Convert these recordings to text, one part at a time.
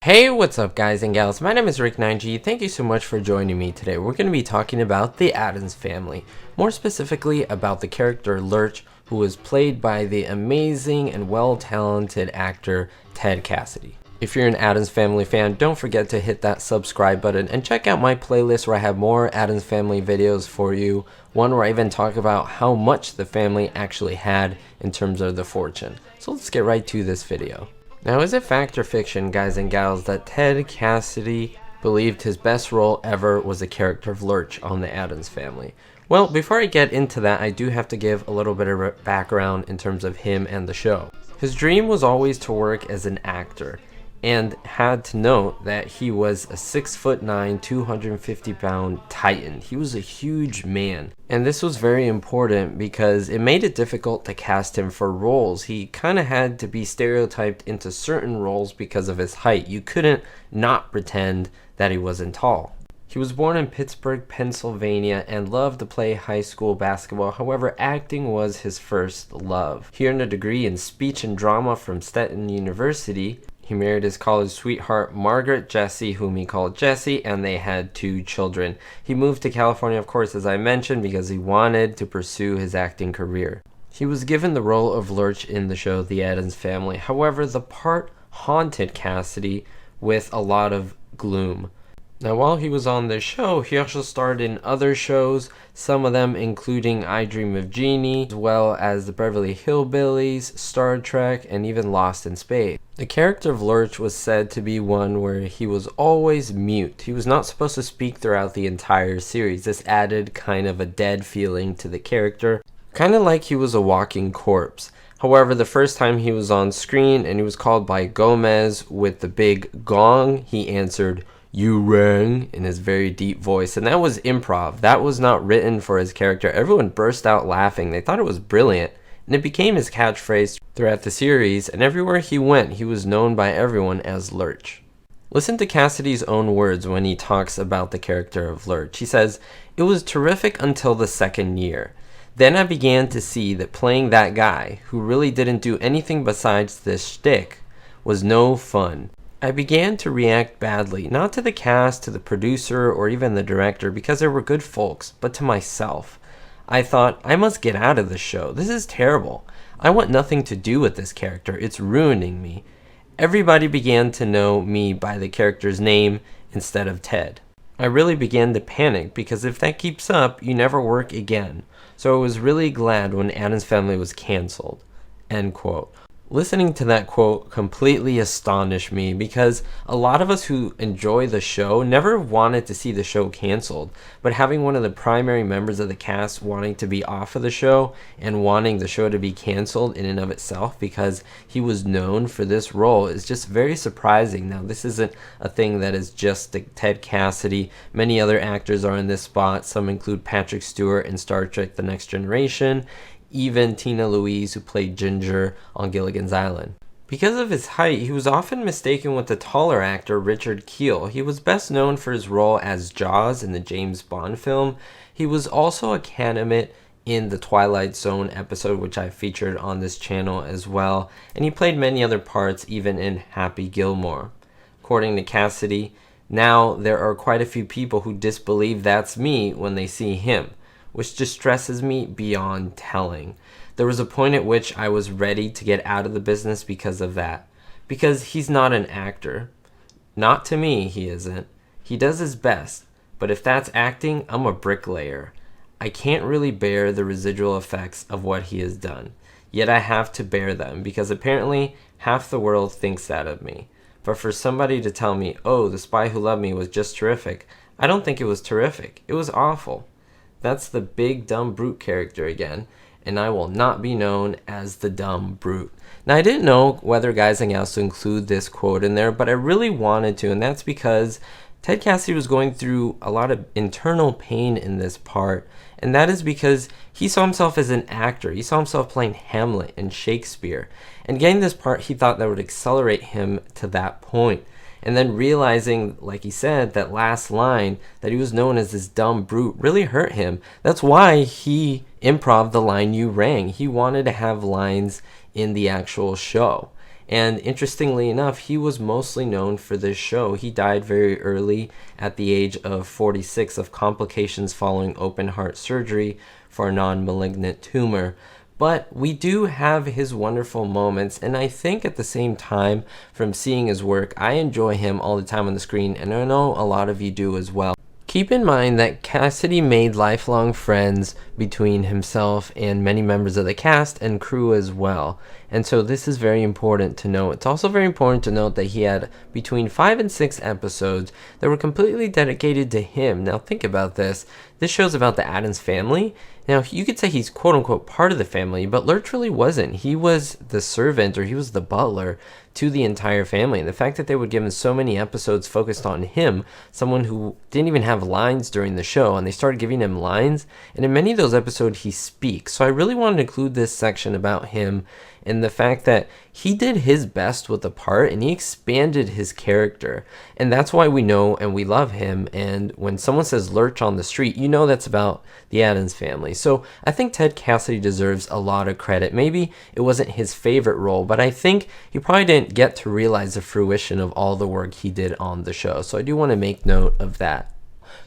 Hey, what's up guys and gals? My name is Rick9G. Thank you so much for joining me today. We're going to be talking about the Addams Family. More specifically about the character Lurch, who was played by the amazing and well-talented actor Ted Cassidy. If you're an Addams Family fan, don't forget to hit that subscribe button and check out my playlist where I have more Addams Family videos for you. One where I even talk about how much the family actually had in terms of the fortune. So let's get right to this video. Now, is it fact or fiction, guys and gals, that Ted Cassidy believed his best role ever was the character of Lurch on the Addams Family? Well, before I get into that, I do have to give a little bit of background in terms of him and the show. His dream was always to work as an actor, and had to note that he was a 6'9", 250-pound titan. He was a huge man. And this was very important because it made it difficult to cast him for roles. He kind of had to be stereotyped into certain roles because of his height. You couldn't not pretend that he wasn't tall. He was born in Pittsburgh, Pennsylvania, and loved to play high school basketball. However, acting was his first love. He earned a degree in speech and drama from Stetson University. He married his college sweetheart, Margaret Jessie, whom he called Jessie, and they had 2 children. He moved to California, of course, as I mentioned, because he wanted to pursue his acting career. He was given the role of Lurch in the show The Addams Family. However, the part haunted Cassidy with a lot of gloom. Now, while he was on this show, he also starred in other shows, some of them including I Dream of Jeannie, as well as the Beverly Hillbillies, Star Trek, and even Lost in Space. The character of Lurch was said to be one where he was always mute. He was not supposed to speak throughout the entire series. This added kind of a dead feeling to the character, kind of like he was a walking corpse. However, the first time he was on screen and he was called by Gomez with the big gong, he answered, "You rang," in his very deep voice, and that was improv. That was not written for his character. Everyone burst out laughing. They thought it was brilliant, and it became his catchphrase throughout the series, and everywhere he went, he was known by everyone as Lurch. Listen to Cassidy's own words when he talks about the character of Lurch. He says, "It was terrific until the second year. Then I began to see that playing that guy, who really didn't do anything besides this shtick, was no fun. I began to react badly, not to the cast, to the producer, or even the director, because they were good folks, but to myself. I thought, I must get out of this show. This is terrible. I want nothing to do with this character. It's ruining me. Everybody began to know me by the character's name instead of Ted. I really began to panic, because if that keeps up, you never work again. So I was really glad when Addams Family was canceled." End quote. Listening to that quote completely astonished me because a lot of us who enjoy the show never wanted to see the show canceled, but having one of the primary members of the cast wanting to be off of the show and wanting the show to be canceled in and of itself because he was known for this role is just very surprising. Now, this isn't a thing that is just Ted Cassidy. Many other actors are in this spot. Some include Patrick Stewart in Star Trek The Next Generation, even Tina Louise, who played Ginger on Gilligan's Island. Because of his height, he was often mistaken with the taller actor Richard Kiel. He was best known for his role as Jaws in the James Bond film. He was also a candidate in the Twilight Zone episode, which I featured on this channel as well, and he played many other parts, even in Happy Gilmore. According to Cassidy, now there are quite a few people who disbelieve that's me when they see him, which distresses me beyond telling. There was a point at which I was ready to get out of the business because of that. Because he's not an actor. Not to me, he isn't. He does his best, but if that's acting, I'm a bricklayer. I can't really bear the residual effects of what he has done. Yet I have to bear them, because apparently half the world thinks that of me. But for somebody to tell me, oh, The Spy Who Loved Me was just terrific, I don't think it was terrific. It was awful. That's the big dumb brute character again, and I will not be known as the dumb brute. Now, I didn't know whether guys and gals to include this quote in there, but I really wanted to, and that's because Ted Cassidy was going through a lot of internal pain in this part, and that is because he saw himself as an actor. He saw himself playing Hamlet and Shakespeare, and getting this part, he thought that would accelerate him to that point. And then realizing, like he said, that last line, that he was known as this dumb brute, really hurt him. That's why he improv the line "You rang." He wanted to have lines in the actual show. And interestingly enough, he was mostly known for this show. He died very early at the age of 46 of complications following open heart surgery for a non-malignant tumor. But we do have his wonderful moments, and I think at the same time, from seeing his work, I enjoy him all the time on the screen, and I know a lot of you do as well. Keep in mind that Cassidy made lifelong friends between himself and many members of the cast and crew as well. And so this is very important to note. It's also very important to note that he had between 5 and 6 episodes that were completely dedicated to him. Now think about this. This show's about the Addams family. Now you could say he's quote unquote part of the family, but Lurch really wasn't. He was the servant, or he was the butler to the entire family. And the fact that they would give him so many episodes focused on him, someone who didn't even have lines during the show, and they started giving him lines, and in many of those episodes he speaks. So I really wanted to include this section about him and the fact that he did his best with the part and he expanded his character. And that's why we know and we love him. And when someone says Lurch on the street, you know that's about the Addams family. So I think Ted Cassidy deserves a lot of credit. Maybe it wasn't his favorite role, but I think he probably didn't get to realize the fruition of all the work he did on the show. So I do want to make note of that.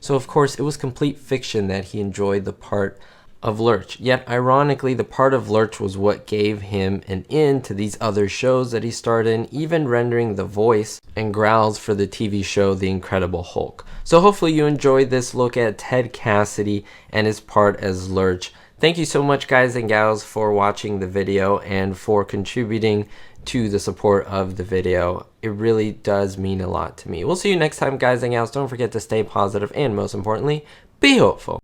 So of course it was complete fiction that he enjoyed the part of Lurch, yet ironically the part of Lurch was what gave him an in to these other shows that he starred in, even rendering the voice and growls for the TV show The Incredible Hulk. So hopefully you enjoyed this look at Ted Cassidy and his part as Lurch. Thank you so much guys and gals for watching the video and for contributing to the support of the video. It really does mean a lot to me. We'll see you next time guys and gals. Don't forget to stay positive and most importantly, be hopeful.